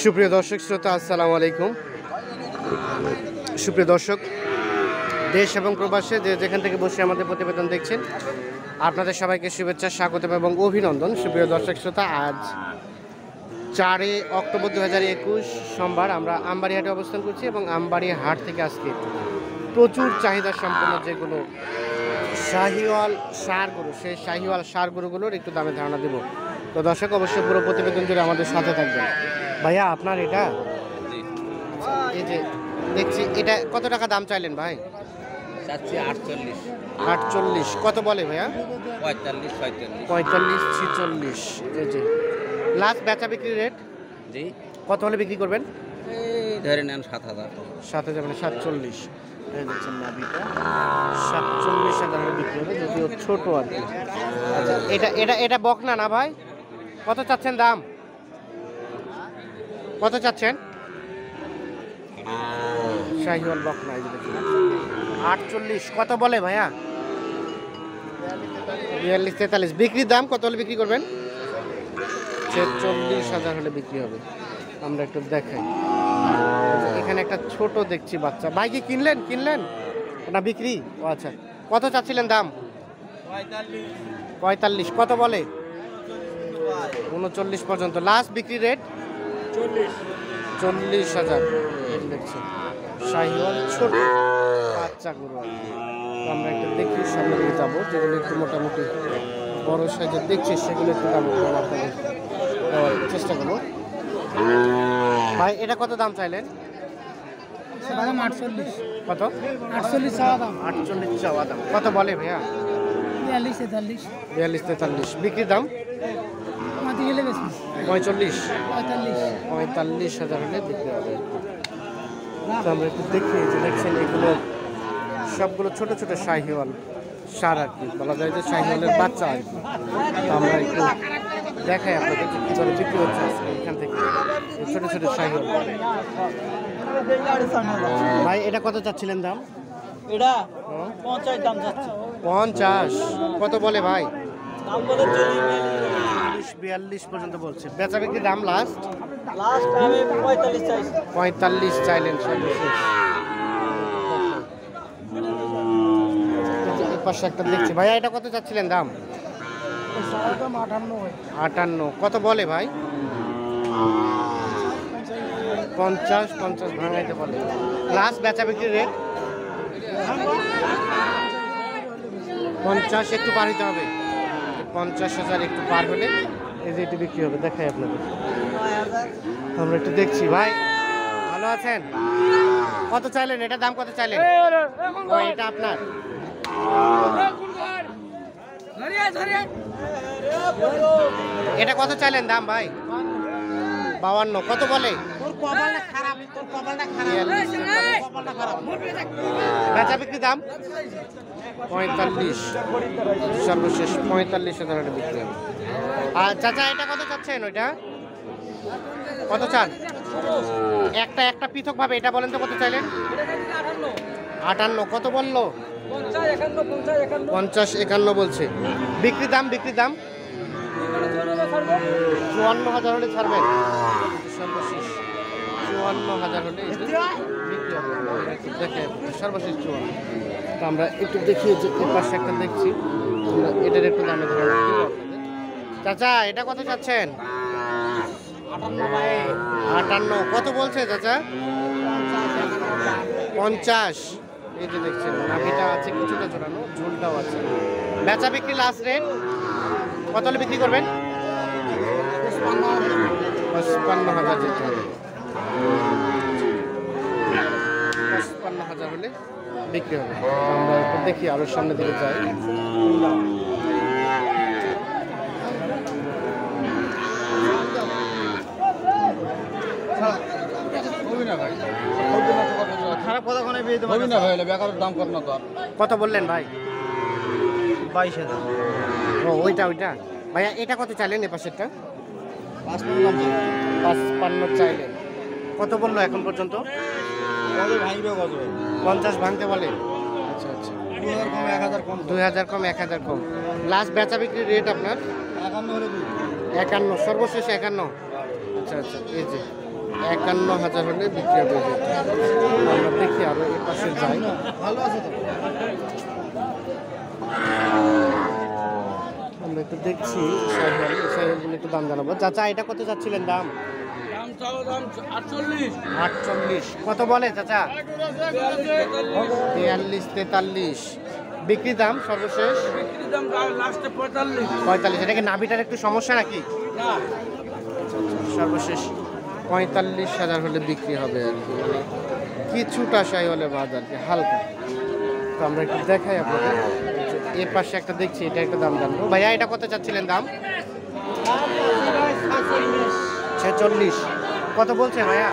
সুপ্রিয় দর্শক শ্রোতা, আসসালামু আলাইকুম। সুপ্রিয় দর্শক, দেশ এবং প্রবাসে যে যেখান থেকে বসে আমাদের প্রতিবেদন দেখছেন, আপনাদের সবাইকে শুভেচ্ছা, স্বাগত এবং অভিনন্দন। সুপ্রিয় দর্শক শ্রোতা, আজ 4 অক্টোবর 2021 সোমবার আমরা আমবাড়ি হাটে অবস্থান করছি এবং আমবাড়ি হাট থেকে আজকে প্রচুর চাহিদা সম্পন্ন যেগুলো শাহিওয়াল ষাঁড় গরু, সেই শাহিওয়াল ষাঁড় গরুগুলোর একটু দামে ধারণা দেব। তো দর্শক, অবশ্যই পুরো প্রতিবেদন জুড়ে আমাদের সাথে থাকবেন। ভাইয়া, আপনার এটা এই যে দেখছি, এটা কত টাকা দাম চাইলেন ভাই? 48। কত বলে ভাইয়া? 45, 46। এই যে লাস্ট বেচা বিক্রি রেট জি, কত হলে বিক্রি করবেন? ধরে নেন 7,000। 7,000 মানে 47। এই দেখছেন নাভিটা 47,000 হলে বিক্রি হবে, যদিও ছোট আর কি। আচ্ছা, এটা বকনা না ভাই? কত চাচ্ছেন দাম? কত চাচ্ছেন? শাহিওয়াল বকনা, এই যে দেখুন 48। কত বলে ভাইয়া? 42, 43। বিক্রির দাম কত হলে বিক্রি করবেন? 46,000 হলে বিক্রি হবে। আমরা একটু দেখাই। এখানে একটা ছোট দেখছি বাচ্চা। ভাই কি কিনলেন না বিক্রি? ও আচ্ছা, কত চাচ্ছিলেন দাম? 45। কত বলে? 39 পর্যন্ত। লাস্ট বিক্রি রেট 40,000 দেখছি। শাহিওয়াল ছোট বাচ্চা গরু। আমরা একটু দেখি, সামনে দিকে যাবো। যেগুলো একটু মোটামুটি বড় সাইজের দেখছি, সেগুলো একটু দাম আপনাদের দেওয়ার চেষ্টা করবো। ভাই, এটা কত দাম চাইলেন? 48। কত? 48 চাওয়া দাম। 48 চাওয়া দাম। কত বলে ভাইয়া? 42, 43। 42, 43। বিক্রির দাম মাটি গেলে বেশি। 45। 45। 45,000 হলে বিক্রি হবে। তো আমরা একটু দেখি, যে দেখছেন এগুলো সবগুলো ছোট ছোট শাহিওয়াল ষাঁড় আর কি, বলা যায় যে শাহিওয়ালের বাচ্চা আর কি। তো আমরা একটু দেখাই আপনাদের কী করে বিক্রি হচ্ছে আজকে এখান থেকে এই ছোট ছোট শাহিওয়াল। ভাই, এটা কত চাচ্ছিলেন দাম? এটা 50 দাম যাচ্ছে। 50। কত বলে ভাই? দাম বলে 42 পর্যন্ত বলছে। বেচা বিক্রি দাম লাস্ট আমি 45 চাইছি। 45 চাইলেন সর্বশেষ। এই পাশে একটা দেখছি। ভাইয়া, এটা কত চাচ্ছিলেন দাম? দাম 58। 58। কত বলে ভাই? 50 ভাঙাইতে বলে। লাস্ট বেচা বিক্রি রেট 50। একটু পার হইতে হবে। 50,000 একটু পার হলে এই যে এটি বিক্রি হবে। দেখাই আপনাদের। আমরা একটু দেখছি। ভাই, ভালো আছেন? কত চাইলেন? এটা দাম কত চাইলেন? ও, এটা আপনার? এটা কত চাইলেন দাম ভাই? 52। কত বলে? বেচা বিক্রি দাম 45। সর্বশেষ 45,000 বিক্রি হবে। আর চাচা, এটা কত চাচ্ছেন? ওইটা কত চান? একটা পৃথক ভাবে এটা বলেন তো, কত চাইলেন? 58। কত বললো? 50, 51 বলছে। বিক্রি দাম 54,000 হলে ছাড়বেন। সর্বশেষ 54,000 হলে বিক্রি হবে। দেখে সর্বশেষ 54। তো আমরা একটু দেখি, যে এর পাশে একটা দেখছি, আমরা এটার একটু দামে ধরে রাখবো আপনাদের। চাচা, এটা কত চাচ্ছেন? 58। কত বলছে চাচা? 50। এই যে দেখছেন, নাভিটা আছে কিছুটা জোড়ানো, ঝুলটাও আছে। বেচা বিক্রি লাস্ট রেট কত হলে বিক্রি করবেন? 55,000 যেতে হবে। 55,000 হলে বিক্রি হবে। আমরা একটু দেখি, আরো সামনে দিকে যাই। কত বললেন ভাই? 22,000। ও, ওইটা ভাইয়া, এটা কত চাইলেন? এ পাশেরটা 55 চাইলেন। কত বললো এখন পর্যন্ত? 50 ভাঙতে বলে। আচ্ছা, 2000 কম, 1000 কম। লাস্ট বেচা বিক্রির রেট আপনার 51। সর্বশেষ 51। আচ্ছা, এই যে 51,000 হলে বিক্রি হবে এটা। আমরা দেখি আরো এই পাশে যাই। আমরা একটু দেখছি সাইকেলগুলো একটু দাম জানাবো। চাচা এটা কত যাচ্ছিলেন দাম? 48। কত বলে চাচা? 42-43 বিক্রি দাম সর্বশেষ 45। এটা কি নাভিটার একটু সমস্যা নাকি? সর্বশেষ 45,000 হলে বিক্রি হবে আর কি, মানে কিছুটা সাইওয়ালের বাদ আর কি, হালকা। তো আমরা একটু দেখাই আপনাদের। এ পাশে একটা দেখছি, এটা একটা দাম জানবো। ভাইয়া এটা কত চাচ্ছিলেন দাম? 46। কত বলছে ভাইয়া?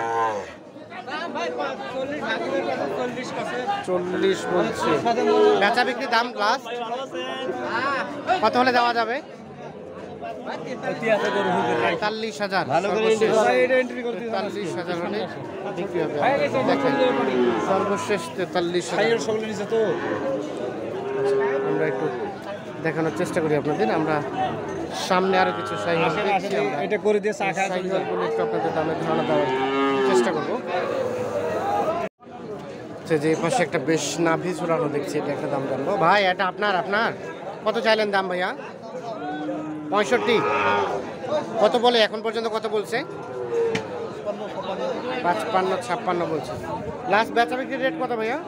40 বলছে। বেচা বিক্রি দাম ক্লাস কত হলে দেওয়া যাবে? 43,000। 43,000 হলে বিক্রি হবে। দেখেন সর্বশেষ 43,000। আমরা একটু দেখানোর চেষ্টা করি আপনাদের। আমরা সামনে আরো কিছু সাইকেল দেখছি, এটা করে দিয়ে সাইকেলগুলো একটু আপনাদের দামের ধারণা দেওয়ার চেষ্টা করবো। যে পাশে একটা বেশ নাভি ঝুলানো দেখছি, এটা একটা দাম জানবো। ভাই এটা আপনার কত চাইলেন দাম ভাইয়া? 65। কত বলে এখন পর্যন্ত? কত বলছে? 55-56 বলছে। লাস্ট বেচা বিক্রি রেট কত ভাইয়া?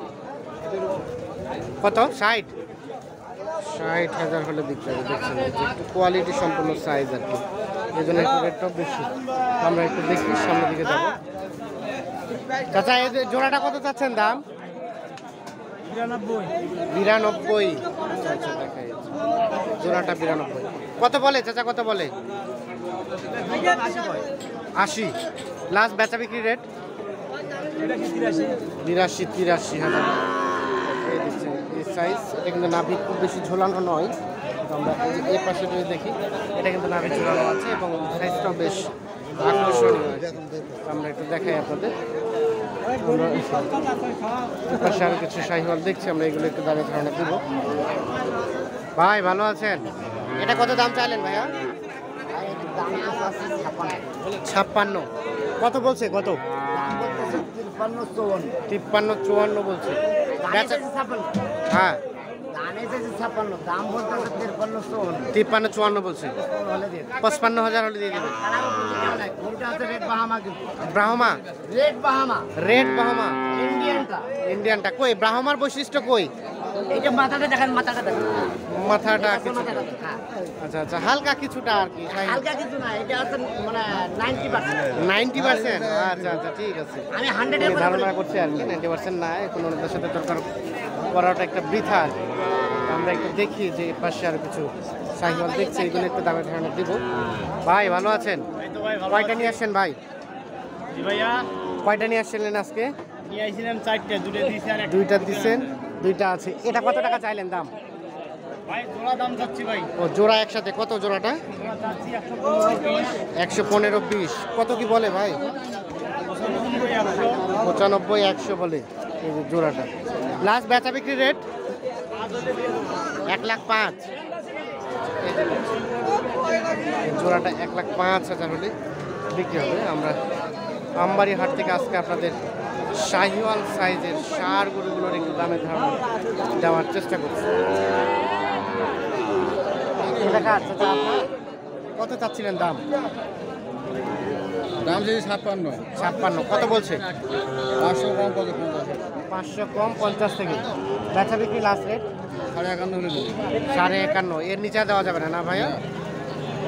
কত? 60,000 হলে বিক্রি হবে। দেখছেন একটু কোয়ালিটি সম্পূর্ণ সাইজ আর কি, এই জন্য একটু রেটটাও বেশি। আমরা একটু দেখি, সামনের দিকে যাবো। চাচা এই জোড়াটা কত চাচ্ছেন দাম? 92। আচ্ছা দেখাই জোড়াটা 92। কত বলে চাচা? কত বলে? 80। লাস্ট বেচা বিক্রি রেট? 82-83,000। এই সাইজ এটা কিন্তু নাভি খুব বেশি ঝোলানো নয়। আমরা এই পাশে যদি দেখি, এটা কিন্তু নাভি ঝোলানো আছে এবং সাইজটাও বেশ আকর্ষণীয়। আমরা একটু দেখাই আপনাদের। পাশে আরো কিছু শাহিওয়াল দেখছি, আমরা এগুলো একটু দামে ধারণা দিব। ভাই ভালো আছেন? এটা কত দাম চাইলেন ভাইয়া? 56। কত বলছে? কত? 53-54 বলছে। হ্যাঁ 53-54 বলছে। 55,000 হলে দিয়ে দেবে। ব্রাহ্মা রেড বাহামা ইন্ডিয়ানটা কই? ব্রাহ্মার বৈশিষ্ট্য কই? মাথাটা কিছু, আচ্ছা হালকা কিছুটা আর কি, 90%। আচ্ছা ঠিক আছে, আমি 100 ধারণা করছি আর কি 90% না, এখন ওনাদের সাথে তর্ক করাটা একটা বৃথা আর কি। আমরা একটু দেখি যে পাশে আর কিছু সাইকেল দেখছি, এগুলো একটু দামে ধারণা দিব। ভাই ভালো আছেন? কয়টা নিয়ে আসছেন ভাই? কয়টা নিয়ে আসছিলেন আজকে? নিয়ে আইছিলাম 4টা, 2টা দিয়েছি আর 2টা দিচ্ছেন, 2টা আছে। এটা কত টাকা চাইলেন দাম? ভাই জোড়া দাম যাচ্ছে ভাই। ও জোড়া একসাথে কত জোড়াটা? 115-20। কত কি বলে ভাই? 95-100 বলে এই যে জোড়াটা। লাস্ট বেচা বিক্রি রেট 1,05,000। এই জোড়াটা 1,05,000 হলে বিক্রি হবে। আমরা আমবাড়ি হাট থেকে আজকে আপনাদের শাহিওয়াল সাইজের ষাঁড় গরুগুলোর একটু দামে ধারণা দেওয়ার চেষ্টা করছি। কত চাচ্ছিলেন দাম? দাম যদি 56। কত বলছে? 500 কম, 500 কম 50 থেকে। বেচা বিক্রি লাস্ট রেট 51 হলে দেবে। 51.5। এর নিচে দেওয়া যাবে না না ভাইয়া?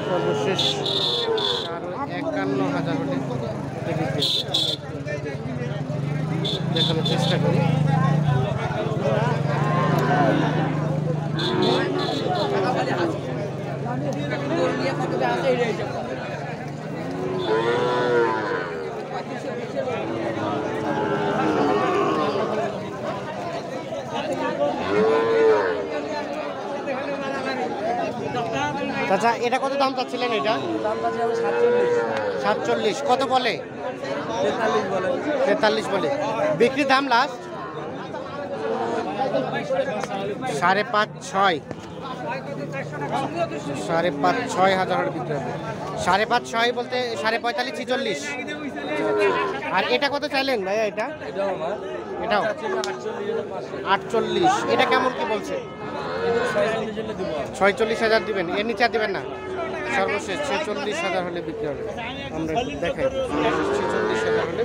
সর্বশেষ 51,000 হলে দেখানোর চেষ্টা করি। আচ্ছা এটা কত দাম চাচ্ছিলেন? এটা 47। কত বলে? 43 বলে। বিক্রি দাম লাস্ট 5.5-6। 5,500-6,000 হলে বিক্রি হবে। 5,500 বলতে 45,500 46। আর এটা কত চাইলেন ভাইয়া? এটা এটাও 48। এটা কেমন কি বলছে? 46,000 দিবেন, এর নিচে আর দিবেন না? সর্বশেষ 46,000 হলে বিক্রি হবে। আমরা একটু দেখাই, 46,000 হলে